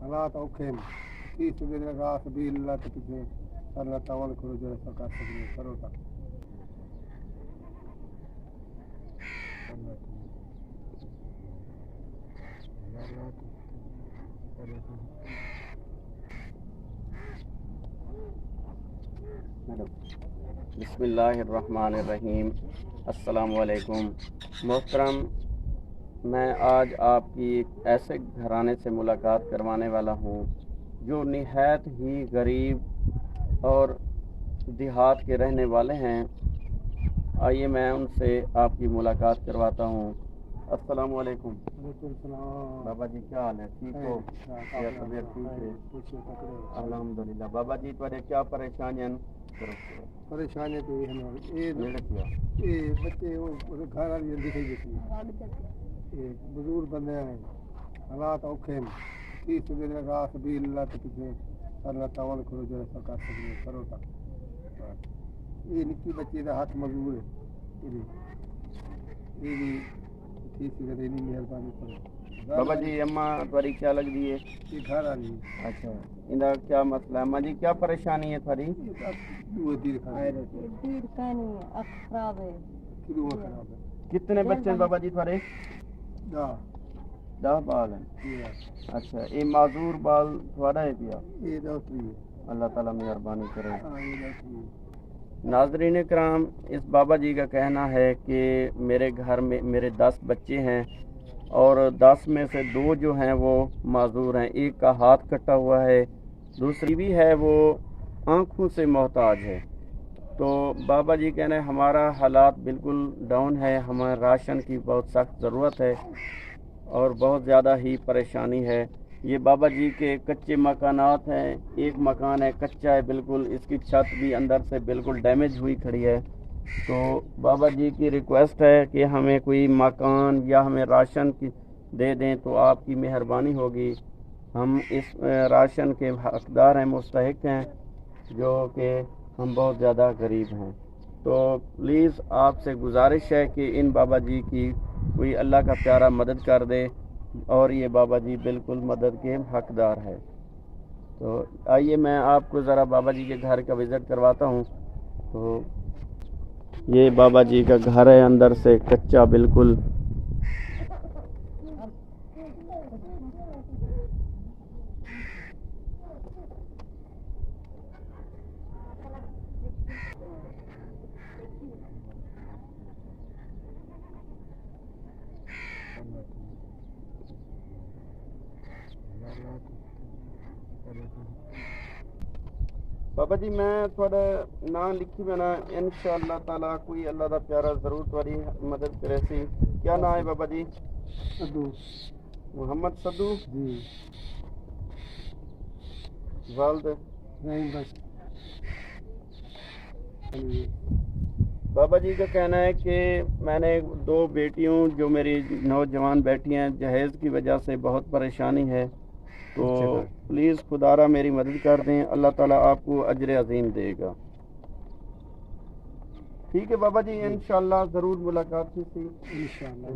حالات اوکھے ہیں فی سبیل اللہ سبیل اللہ کے پیچھے اللہ تعاون کرو جو ایسا کر سکتے کرو تک بسم اللہ الرحمن الرحیم۔ السلام علیکم محترم، میں آج آپ کی ایک ایسے گھرانے سے ملاقات کروانے والا ہوں جو نہایت ہی غریب اور دیہات کے رہنے والے ہیں۔ آئیے میں ان سے آپ کی ملاقات کرواتا ہوں۔ السلام علیکم وعلیکم السلام بابا جی، کیا حال ہے؟ ٹھیک ہو؟ طبیعت ٹھیک ہے؟ الحمدللہ۔ بابا جی تھوڑے کیا پریشانیاں؟ پریشانی تو یہ بچے گھر والی دکھائی دیتی بزرگ بندے ہیں حالات اوکھے ہیں فی سبیل اللہ سبیل اللہ کے پیچھے اللہ تعاون کرو جو ایسا کر سکتے کرو تک یہ نکی بچے کا ہاتھ مزدور ہے یہ بھی ٹھیک سے نہیں مہربانی کرو۔ بابا جی اماں تھوڑی کیا لگ دی ہے؟ یہ گھر والی اچھا، اندا کیا مسئلہ ہے؟ اماں جی کیا پریشانی ہے تھوڑی؟ کتنے بچے ہیں بابا جی تھوڑے؟ 10 بال ہیں۔ اچھا، یہ معذور بال تھوڑا ہے پیا؟ اللہ تعالیٰ مہربانی کرے۔ ناظرین کرام، اس بابا جی کا کہنا ہے کہ میرے گھر میں میرے 10 بچے ہیں اور 10 میں سے 2 جو ہیں وہ معذور ہیں، ایک کا ہاتھ کٹا ہوا ہے، دوسری بھی ہے وہ آنکھوں سے محتاج ہے۔ تو بابا جی کہنے ہمارا حالات بالکل ڈاؤن ہے، ہمیں راشن کی بہت سخت ضرورت ہے اور بہت زیادہ ہی پریشانی ہے۔ یہ بابا جی کے کچے مکانات ہیں، ایک مکان ہے کچا ہے بالکل، اس کی چھت بھی اندر سے بالکل ڈیمیج ہوئی کھڑی ہے۔ تو بابا جی کی ریکویسٹ ہے کہ ہمیں کوئی مکان یا ہمیں راشن کی دے دیں تو آپ کی مہربانی ہوگی۔ ہم اس راشن کے حقدار ہیں، مستحق ہیں، جو کہ ہم بہت زیادہ غریب ہیں۔ تو پلیز آپ سے گزارش ہے کہ ان بابا جی کی کوئی اللہ کا پیارا مدد کر دے، اور یہ بابا جی بالکل مدد کے حقدار ہے۔ تو آئیے میں آپ کو ذرا بابا جی کے گھر کا وزٹ کرواتا ہوں۔ تو یہ بابا جی کا گھر ہے، اندر سے کچا بالکل۔ بابا جی میں تھوڑا نام لکھی میں نا، انشاءاللہ تعالیٰ کوئی اللہ دا پیارا ضرور تھوڑی مدد کرے سی۔ کیا نام ہے بابا جی؟ صدو محمد صدو جی والد؟ نہیں بس بابا جی کا کہنا ہے کہ میں نے 2 بیٹیوں جو میری نوجوان بیٹی ہیں، جہیز کی وجہ سے بہت پریشانی ہے، تو پلیز خدارا میری مدد کر دیں، اللہ تعالیٰ آپ کو اجر عظیم دے گا۔ ٹھیک ہے بابا جی، انشاءاللہ ضرور ملاقات کی تھی۔ انشاءاللہ